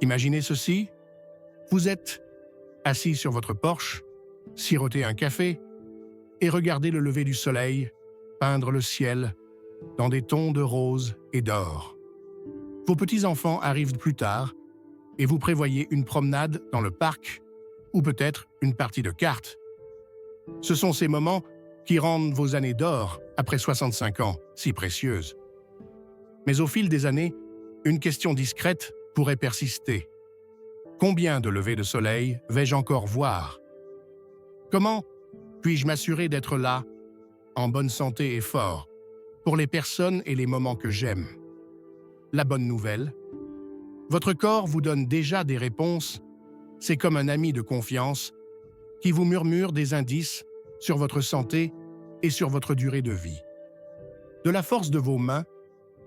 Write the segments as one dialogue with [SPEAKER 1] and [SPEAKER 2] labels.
[SPEAKER 1] Imaginez ceci, vous êtes assis sur votre porche, sirotez un café et regardez le lever du soleil peindre le ciel dans des tons de rose et d'or. Vos petits-enfants arrivent plus tard et vous prévoyez une promenade dans le parc ou peut-être une partie de cartes. Ce sont ces moments qui rendent vos années d'or, après 65 ans, si précieuses. Mais au fil des années, une question discrète pourrait persister. Combien de levées de soleil vais-je encore voir? Comment puis-je m'assurer d'être là, en bonne santé et fort, pour les personnes et les moments que j'aime? La bonne nouvelle, votre corps vous donne déjà des réponses. C'est comme un ami de confiance qui vous murmure des indices sur votre santé et sur votre durée de vie. De la force de vos mains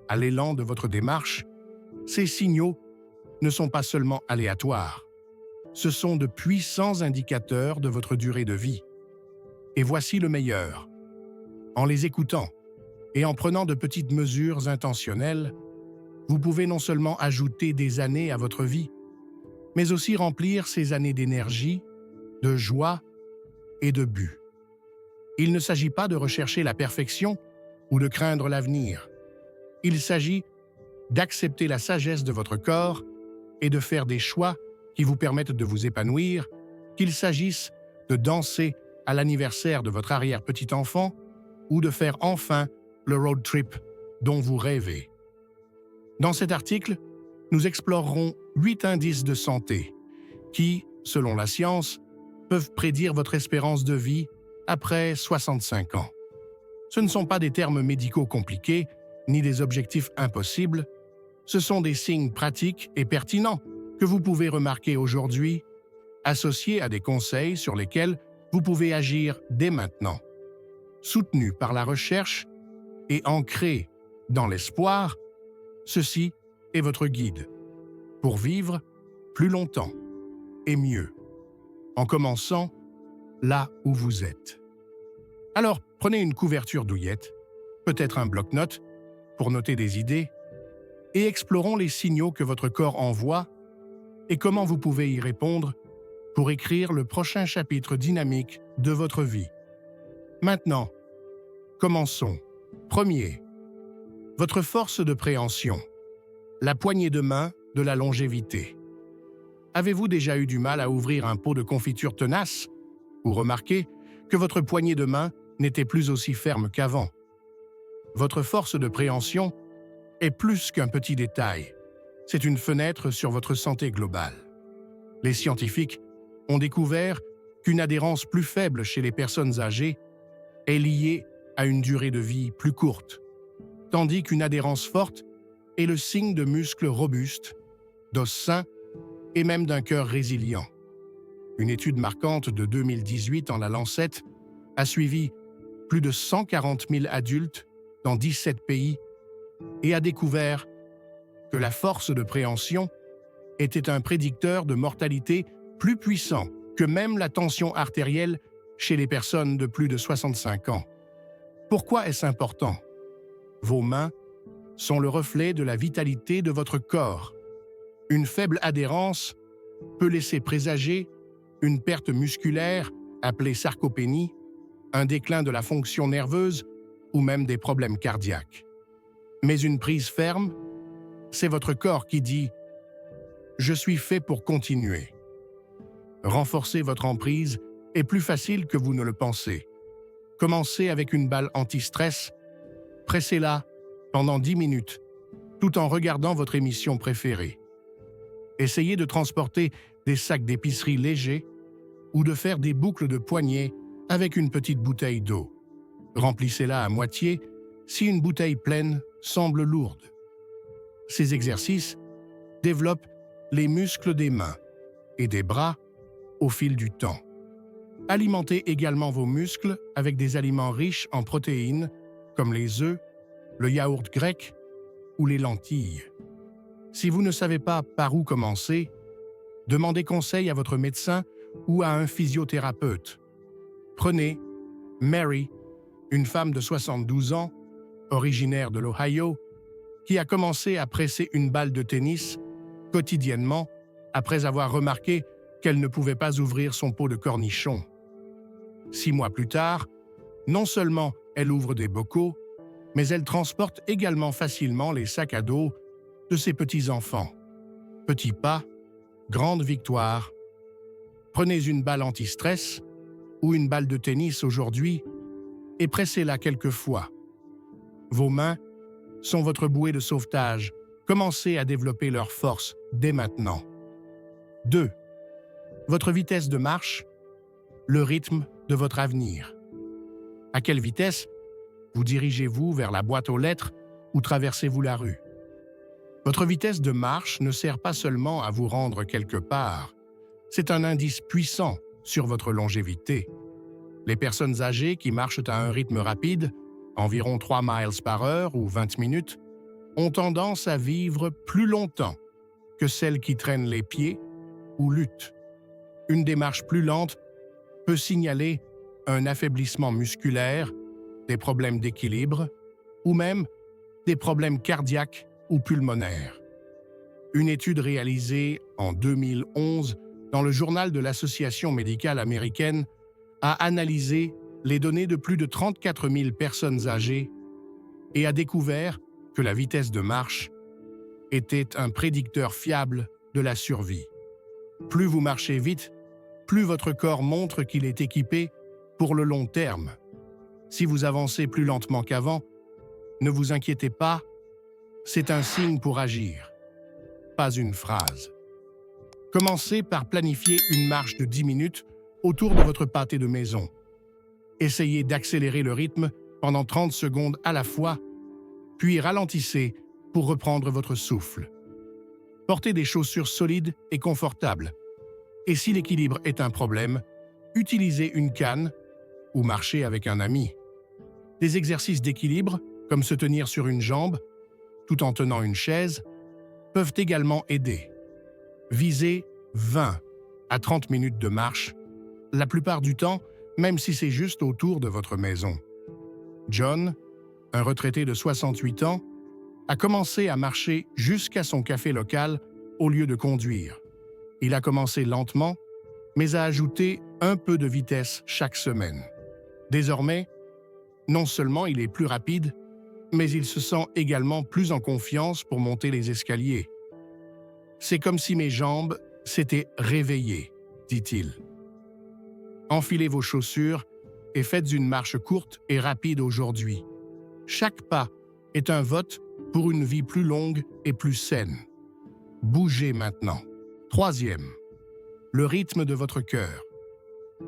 [SPEAKER 1] à l'élan de votre démarche, ces signaux ne sont pas seulement aléatoires. Ce sont de puissants indicateurs de votre durée de vie. Et voici le meilleur. En les écoutant et en prenant de petites mesures intentionnelles, vous pouvez non seulement ajouter des années à votre vie, mais aussi remplir ces années d'énergie, de joie et de but. Il ne s'agit pas de rechercher la perfection ou de craindre l'avenir. Il s'agit d'accepter la sagesse de votre corps et de faire des choix qui vous permettent de vous épanouir, qu'il s'agisse de danser à l'anniversaire de votre arrière-petit-enfant ou de faire enfin le road trip dont vous rêvez. Dans cet article, nous explorerons 8 indices de santé qui, selon la science, peuvent prédire votre espérance de vie après 65 ans. Ce ne sont pas des termes médicaux compliqués, ni des objectifs impossibles, ce sont des signes pratiques et pertinents que vous pouvez remarquer aujourd'hui, associés à des conseils sur lesquels vous pouvez agir dès maintenant. Soutenus par la recherche et ancrés dans l'espoir, ceci est votre guide pour vivre plus longtemps et mieux, en commençant là où vous êtes. Alors, prenez une couverture douillette, peut-être un bloc-notes, pour noter des idées, et explorons les signaux que votre corps envoie et comment vous pouvez y répondre pour écrire le prochain chapitre dynamique de votre vie. Maintenant, commençons. Premier, votre force de préhension, la poignée de main de la longévité. Avez-vous déjà eu du mal à ouvrir un pot de confiture tenace ou remarqué que votre poignée de main n'était plus aussi ferme qu'avant? Votre force de préhension est plus qu'un petit détail. C'est une fenêtre sur votre santé globale. Les scientifiques ont découvert qu'une adhérence plus faible chez les personnes âgées est liée à une durée de vie plus courte, tandis qu'une adhérence forte est le signe de muscles robustes, d'os sains et même d'un cœur résilient. Une étude marquante de 2018 en La Lancet a suivi plus de 140 000 adultes dans 17 pays et a découvert que la force de préhension était un prédicteur de mortalité plus puissant que même la tension artérielle chez les personnes de plus de 65 ans. Pourquoi est-ce important? Vos mains sont le reflet de la vitalité de votre corps. Une faible adhérence peut laisser présager une perte musculaire appelée sarcopénie, un déclin de la fonction nerveuse ou même des problèmes cardiaques. Mais une prise ferme, c'est votre corps qui dit « Je suis fait pour continuer ». Renforcer votre emprise est plus facile que vous ne le pensez. Commencez avec une balle anti-stress, pressez-la pendant 10 minutes, tout en regardant votre émission préférée. Essayez de transporter des sacs d'épicerie légers ou de faire des boucles de poignets avec une petite bouteille d'eau. Remplissez-la à moitié si une bouteille pleine semble lourde. Ces exercices développent les muscles des mains et des bras au fil du temps. Alimentez également vos muscles avec des aliments riches en protéines comme les œufs, le yaourt grec ou les lentilles. Si vous ne savez pas par où commencer, demandez conseil à votre médecin ou à un physiothérapeute. Prenez Mary, une femme de 72 ans, originaire de l'Ohio, qui a commencé à presser une balle de tennis quotidiennement après avoir remarqué qu'elle ne pouvait pas ouvrir son pot de cornichons. 6 mois plus tard, non seulement elle ouvre des bocaux, mais elle transporte également facilement les sacs à dos de ses petits-enfants. Petits pas, grande victoire. Prenez une balle anti-stress ou une balle de tennis aujourd'hui et pressez-la quelques fois. Vos mains sont votre bouée de sauvetage. Commencez à développer leur force dès maintenant. 2. Votre vitesse de marche, le rythme de votre avenir. À quelle vitesse vous dirigez-vous vers la boîte aux lettres ou traversez-vous la rue? Votre vitesse de marche ne sert pas seulement à vous rendre quelque part, c'est un indice puissant sur votre longévité. Les personnes âgées qui marchent à un rythme rapide, environ 3 miles par heure ou 20 minutes, ont tendance à vivre plus longtemps que celles qui traînent les pieds ou luttent. Une démarche plus lente peut signaler un affaiblissement musculaire, des problèmes d'équilibre ou même des problèmes cardiaques ou pulmonaires. Une étude réalisée en 2011 dans le journal de l'Association médicale américaine a analysé les données de plus de 34 000 personnes âgées et a découvert que la vitesse de marche était un prédicteur fiable de la survie. Plus vous marchez vite, plus votre corps montre qu'il est équipé pour le long terme. Si vous avancez plus lentement qu'avant, ne vous inquiétez pas, c'est un signe pour agir, pas une phrase. Commencez par planifier une marche de 10 minutes autour de votre pâté de maison. Essayez d'accélérer le rythme pendant 30 secondes à la fois, puis ralentissez pour reprendre votre souffle. Portez des chaussures solides et confortables. Et si l'équilibre est un problème, utilisez une canne ou marchez avec un ami. Des exercices d'équilibre, comme se tenir sur une jambe, tout en tenant une chaise, peuvent également aider. Visez 20 à 30 minutes de marche, la plupart du temps, même si c'est juste autour de votre maison. John, un retraité de 68 ans, a commencé à marcher jusqu'à son café local au lieu de conduire. Il a commencé lentement, mais a ajouté un peu de vitesse chaque semaine. Désormais, non seulement il est plus rapide, mais il se sent également plus en confiance pour monter les escaliers. « C'est comme si mes jambes s'étaient réveillées », dit-il. Enfilez vos chaussures et faites une marche courte et rapide aujourd'hui. Chaque pas est un vote pour une vie plus longue et plus saine. Bougez maintenant. 3e, le rythme de votre cœur.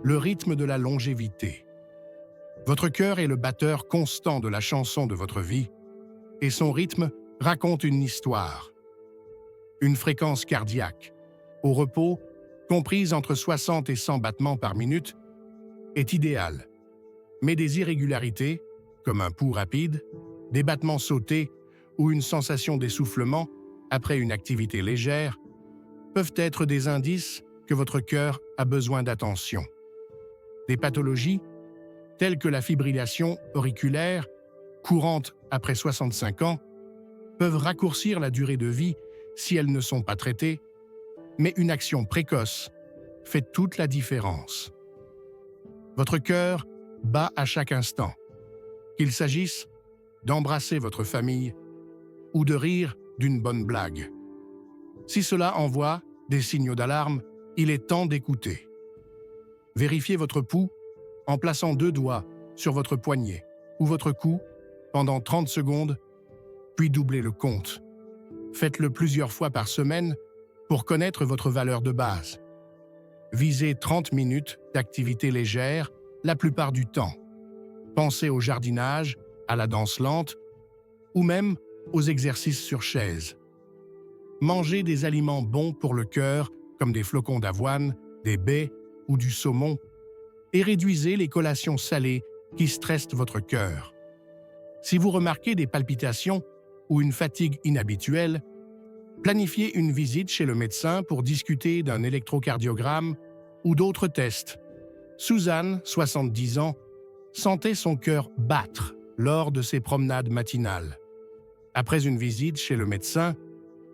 [SPEAKER 1] Le rythme de la longévité. Votre cœur est le batteur constant de la chanson de votre vie et son rythme raconte une histoire. Une fréquence cardiaque, au repos, comprise entre 60 et 100 battements par minute, est idéale. Mais des irrégularités, comme un pouls rapide, des battements sautés ou une sensation d'essoufflement après une activité légère, peuvent être des indices que votre cœur a besoin d'attention. Des pathologies, telles que la fibrillation auriculaire, courante après 65 ans, peuvent raccourcir la durée de vie si elles ne sont pas traitées, mais une action précoce fait toute la différence. Votre cœur bat à chaque instant, qu'il s'agisse d'embrasser votre famille ou de rire d'une bonne blague. Si cela envoie des signaux d'alarme, il est temps d'écouter. Vérifiez votre pouls en plaçant 2 doigts sur votre poignet ou votre cou pendant 30 secondes, puis doublez le compte. Faites-le plusieurs fois par semaine pour connaître votre valeur de base. Visez 30 minutes d'activité légère la plupart du temps. Pensez au jardinage, à la danse lente ou même aux exercices sur chaise. Mangez des aliments bons pour le cœur comme des flocons d'avoine, des baies ou du saumon et réduisez les collations salées qui stressent votre cœur. Si vous remarquez des palpitations ou une fatigue inhabituelle, planifiez une visite chez le médecin pour discuter d'un électrocardiogramme ou d'autres tests. Suzanne, 70 ans, sentait son cœur battre lors de ses promenades matinales. Après une visite chez le médecin,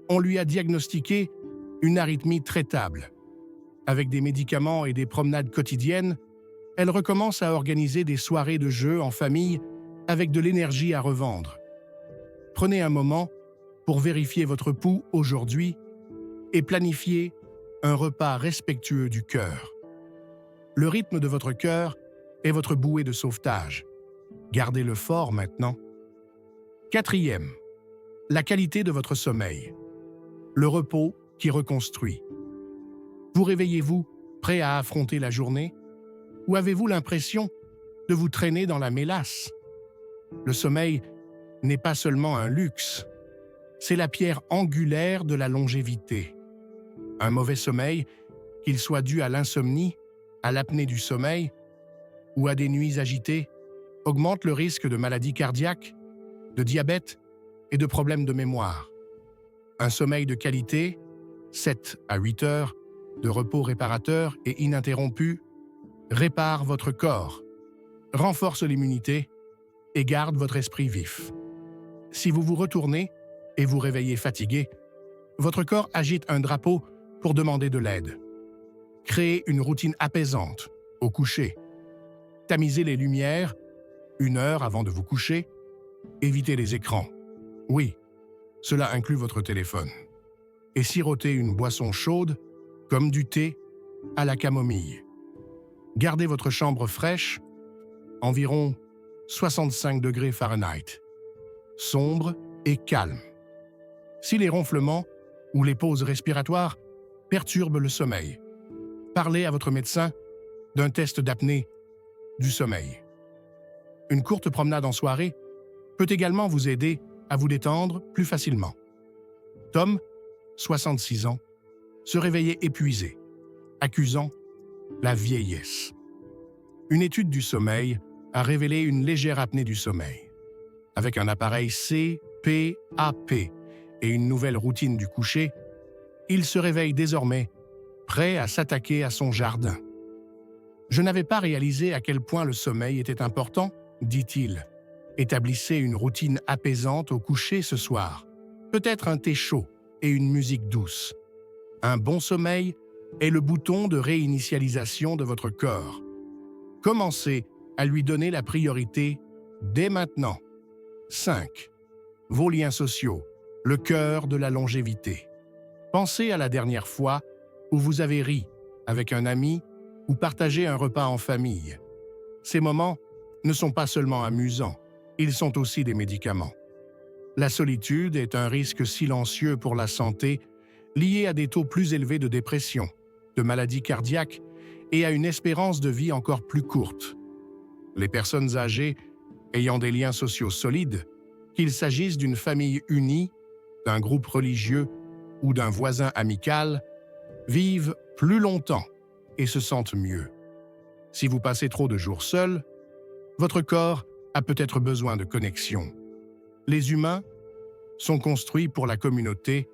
[SPEAKER 1] on lui a diagnostiqué une arythmie traitable. Avec des médicaments et des promenades quotidiennes, elle recommence à organiser des soirées de jeu en famille avec de l'énergie à revendre. Prenez un moment pour vérifier votre pouls aujourd'hui et planifiez un repas respectueux du cœur. Le rythme de votre cœur est votre bouée de sauvetage. Gardez-le fort maintenant. 4e, la qualité de votre sommeil. Le repos qui reconstruit. Vous réveillez-vous prêt à affronter la journée ou avez-vous l'impression de vous traîner dans la mélasse? Le sommeil n'est pas seulement un luxe, c'est la pierre angulaire de la longévité. Un mauvais sommeil, qu'il soit dû à l'insomnie, à l'apnée du sommeil ou à des nuits agitées, augmente le risque de maladies cardiaques, de diabète et de problèmes de mémoire. Un sommeil de qualité, 7 à 8 heures, de repos réparateur et ininterrompu, répare votre corps, renforce l'immunité et garde votre esprit vif. Si vous vous retournez et vous réveillez fatigué, votre corps agite un drapeau pour demander de l'aide. Créez une routine apaisante au coucher. Tamisez les lumières 1 heure avant de vous coucher. Évitez les écrans. Oui, cela inclut votre téléphone. Et sirotez une boisson chaude, comme du thé à la camomille. Gardez votre chambre fraîche, environ 65 degrés Fahrenheit, sombre et calme. Si les ronflements ou les pauses respiratoires perturbent le sommeil, parlez à votre médecin d'un test d'apnée du sommeil. Une courte promenade en soirée peut également vous aider à vous détendre plus facilement. Tom, 66 ans, se réveillait épuisé, accusant la vieillesse. Une étude du sommeil a révélé une légère apnée du sommeil. Avec un appareil CPAP et une nouvelle routine du coucher, il se réveille désormais prêt à s'attaquer à son jardin. Je n'avais pas réalisé à quel point le sommeil était important, dit-il. Établissez une routine apaisante au coucher ce soir. Peut-être un thé chaud et une musique douce. Un bon sommeil est le bouton de réinitialisation de votre corps. Commencez à lui donner la priorité dès maintenant. 5. Vos liens sociaux, le cœur de la longévité. Pensez à la dernière fois où vous avez ri avec un ami ou partagé un repas en famille. Ces moments ne sont pas seulement amusants, ils sont aussi des médicaments. La solitude est un risque silencieux pour la santé, lié à des taux plus élevés de dépression, de maladies cardiaques et à une espérance de vie encore plus courte. Les personnes âgées ayant des liens sociaux solides, qu'il s'agisse d'une famille unie, d'un groupe religieux ou d'un voisin amical, vivent plus longtemps et se sentent mieux. Si vous passez trop de jours seuls, votre corps a peut-être besoin de connexion. Les humains sont construits pour la communauté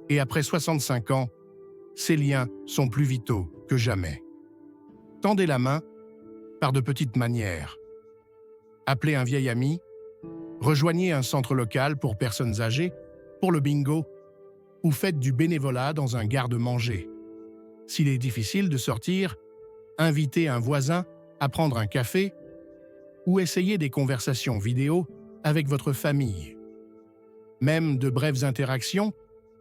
[SPEAKER 1] et après 65 ans, ces liens sont plus vitaux que jamais. Tendez la main par de petites manières. Appelez un vieil ami, rejoignez un centre local pour personnes âgées, pour le bingo, ou faites du bénévolat dans un garde-manger. S'il est difficile de sortir, invitez un voisin à prendre un café ou essayez des conversations vidéo avec votre famille. Même de brèves interactions,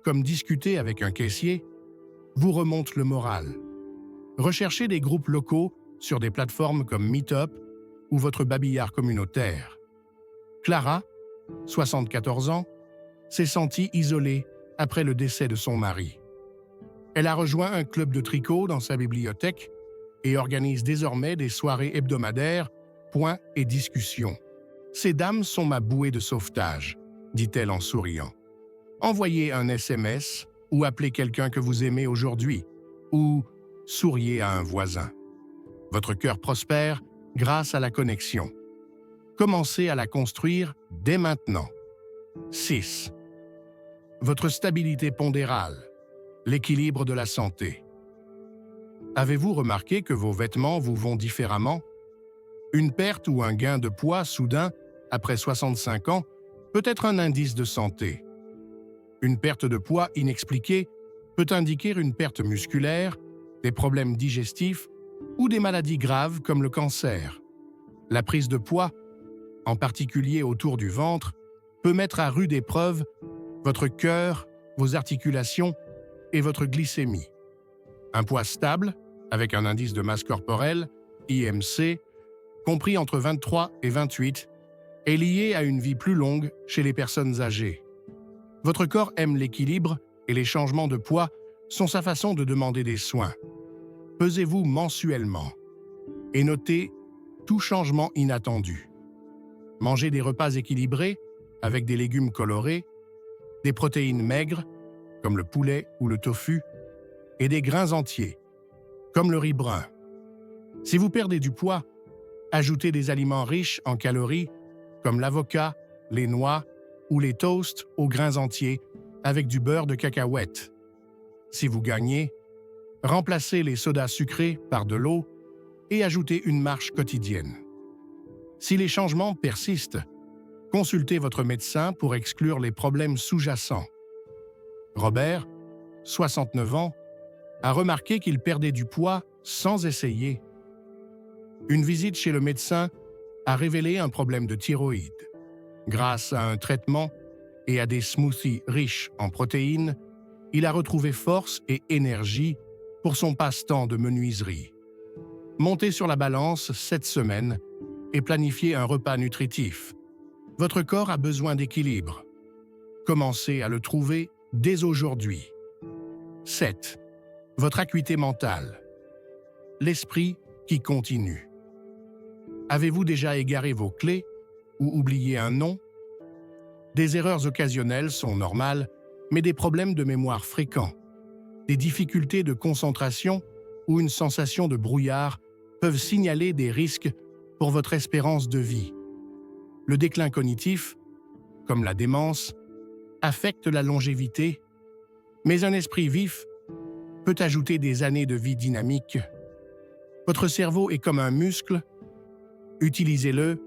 [SPEAKER 1] comme discuter avec un caissier, vous remontent le moral. Recherchez des groupes locaux sur des plateformes comme Meetup ou votre babillard communautaire. Clara, 74 ans, s'est sentie isolée après le décès de son mari. Elle a rejoint un club de tricot dans sa bibliothèque et organise désormais des soirées hebdomadaires, points et discussions. Ces dames sont ma bouée de sauvetage, dit-elle en souriant. Envoyez un SMS ou appelez quelqu'un que vous aimez aujourd'hui, ou souriez à un voisin. Votre cœur prospère grâce à la connexion. Commencez à la construire dès maintenant. 6. Votre stabilité pondérale, l'équilibre de la santé. Avez-vous remarqué que vos vêtements vous vont différemment? Une perte ou un gain de poids soudain, après 65 ans, peut être un indice de santé. Une perte de poids inexpliquée peut indiquer une perte musculaire, des problèmes digestifs ou des maladies graves comme le cancer. La prise de poids, en particulier autour du ventre, peut mettre à rude épreuve votre cœur, vos articulations et votre glycémie. Un poids stable, avec un indice de masse corporelle, IMC, compris entre 23 et 28, est lié à une vie plus longue chez les personnes âgées. Votre corps aime l'équilibre et les changements de poids sont sa façon de demander des soins. Pesez-vous mensuellement et notez tout changement inattendu. Mangez des repas équilibrés avec des légumes colorés, des protéines maigres, comme le poulet ou le tofu, et des grains entiers, comme le riz brun. Si vous perdez du poids, ajoutez des aliments riches en calories, comme l'avocat, les noix ou les toasts aux grains entiers avec du beurre de cacahuète. Si vous gagnez, remplacez les sodas sucrés par de l'eau et ajoutez une marche quotidienne. Si les changements persistent, consultez votre médecin pour exclure les problèmes sous-jacents. Robert, 69 ans, a remarqué qu'il perdait du poids sans essayer. Une visite chez le médecin a révélé un problème de thyroïde. Grâce à un traitement et à des smoothies riches en protéines, il a retrouvé force et énergie pour son passe-temps de menuiserie. Montez sur la balance cette semaine et planifiez un repas nutritif. Votre corps a besoin d'équilibre. Commencez à le trouver dès aujourd'hui. 7. Votre acuité mentale. L'esprit qui continue. Avez-vous déjà égaré vos clés ou oublié un nom? Des erreurs occasionnelles sont normales, mais des problèmes de mémoire fréquents, des difficultés de concentration ou une sensation de brouillard peuvent signaler des risques pour votre espérance de vie. Le déclin cognitif, comme la démence, affecte la longévité, mais un esprit vif peut ajouter des années de vie dynamique. Votre cerveau est comme un muscle, utilisez-le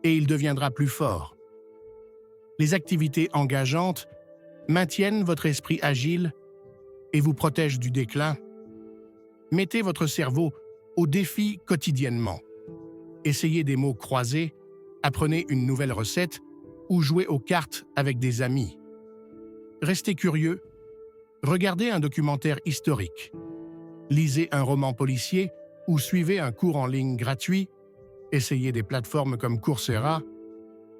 [SPEAKER 1] et il deviendra plus fort. Les activités engageantes maintiennent votre esprit agile et vous protègent du déclin. Mettez votre cerveau au défi quotidiennement. Essayez des mots croisés, apprenez une nouvelle recette ou jouez aux cartes avec des amis. Restez curieux, regardez un documentaire historique, lisez un roman policier ou suivez un cours en ligne gratuit, essayez des plateformes comme Coursera.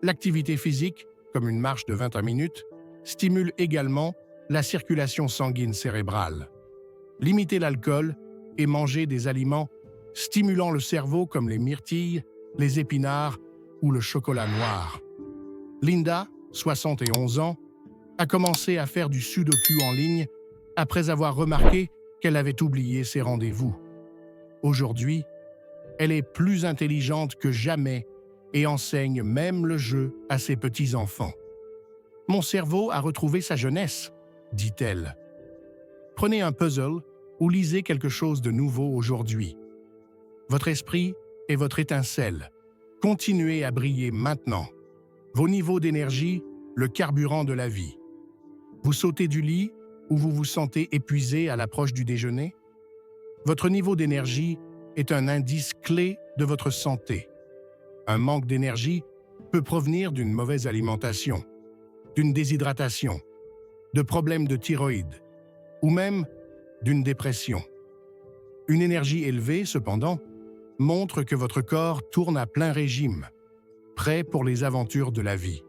[SPEAKER 1] L'activité physique, comme une marche de 21 minutes, stimule également la circulation sanguine cérébrale. Limitez l'alcool et mangez des aliments stimulant le cerveau comme les myrtilles, les épinards ou le chocolat noir. Linda, 71 ans, a commencé à faire du sudoku en ligne après avoir remarqué qu'elle avait oublié ses rendez-vous. Aujourd'hui, elle est plus intelligente que jamais et enseigne même le jeu à ses petits-enfants. « Mon cerveau a retrouvé sa jeunesse », dit-elle. Prenez un puzzle ou lisez quelque chose de nouveau aujourd'hui. Votre esprit est votre étincelle. Continuez à briller maintenant. Vos niveaux d'énergie, le carburant de la vie. Vous sautez du lit ou vous vous sentez épuisé à l'approche du déjeuner? Votre niveau d'énergie est un indice clé de votre santé. Un manque d'énergie peut provenir d'une mauvaise alimentation, d'une déshydratation, de problèmes de thyroïde ou même d'une dépression. Une énergie élevée, cependant, montre que votre corps tourne à plein régime, prêt pour les aventures de la vie.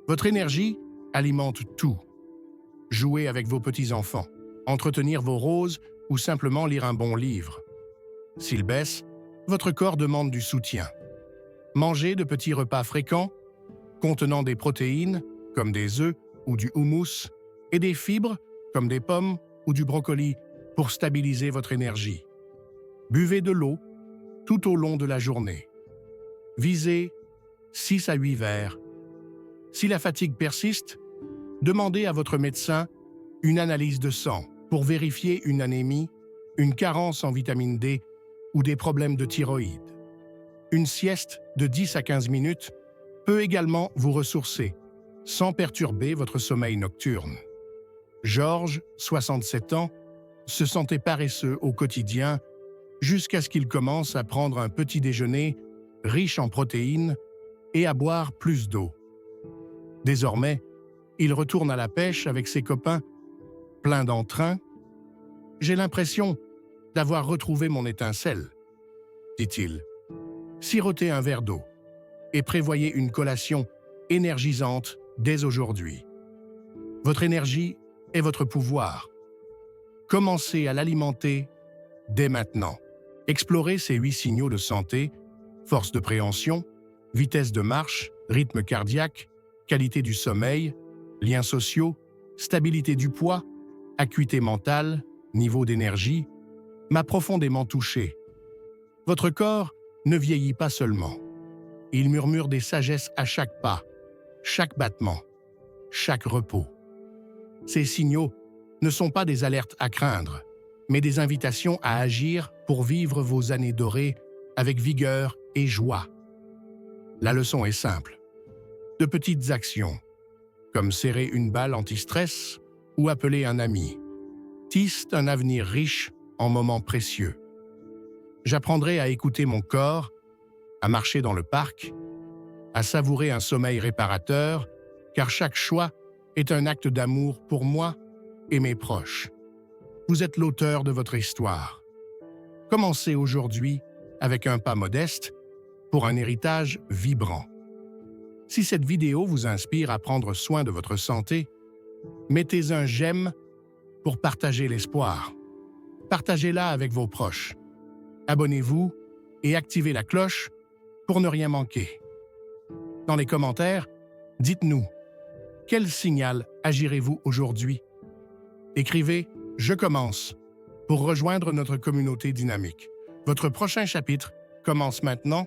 [SPEAKER 1] Votre énergie alimente tout. Jouer avec vos petits-enfants, entretenir vos roses ou simplement lire un bon livre. S'il baisse, votre corps demande du soutien. Mangez de petits repas fréquents, contenant des protéines, comme des œufs ou du houmous, et des fibres, comme des pommes ou du brocoli, pour stabiliser votre énergie. Buvez de l'eau tout au long de la journée. Visez 6 à 8 verres. Si la fatigue persiste, demandez à votre médecin une analyse de sang pour vérifier une anémie, une carence en vitamine D ou des problèmes de thyroïde. Une sieste de 10 à 15 minutes peut également vous ressourcer, sans perturber votre sommeil nocturne. Georges, 67 ans, se sentait paresseux au quotidien jusqu'à ce qu'il commence à prendre un petit déjeuner riche en protéines et à boire plus d'eau. Désormais, il retourne à la pêche avec ses copains, plein d'entrain. « J'ai l'impression d'avoir retrouvé mon étincelle », dit-il. Sirotez un verre d'eau et prévoyez une collation énergisante dès aujourd'hui. Votre énergie est votre pouvoir. Commencez à l'alimenter dès maintenant. Explorez ces 8 signaux de santé: force de préhension, vitesse de marche, rythme cardiaque, qualité du sommeil, liens sociaux, stabilité du poids, acuité mentale, niveau d'énergie, m'a profondément touché. Votre corps ne vieillit pas seulement. Il murmure des sagesses à chaque pas, chaque battement, chaque repos. Ces signaux ne sont pas des alertes à craindre, mais des invitations à agir pour vivre vos années dorées avec vigueur et joie. La leçon est simple. De petites actions, comme serrer une balle anti-stress ou appeler un ami, tissent un avenir riche en moments précieux. J'apprendrai à écouter mon corps, à marcher dans le parc, à savourer un sommeil réparateur, car chaque choix est un acte d'amour pour moi et mes proches. Vous êtes l'auteur de votre histoire. Commencez aujourd'hui avec un pas modeste pour un héritage vibrant. Si cette vidéo vous inspire à prendre soin de votre santé, mettez un j'aime pour partager l'espoir. Partagez-la avec vos proches. Abonnez-vous et activez la cloche pour ne rien manquer. Dans les commentaires, dites-nous, quel signal agirez-vous aujourd'hui? Écrivez « Je commence » pour rejoindre notre communauté dynamique. Votre prochain chapitre commence maintenant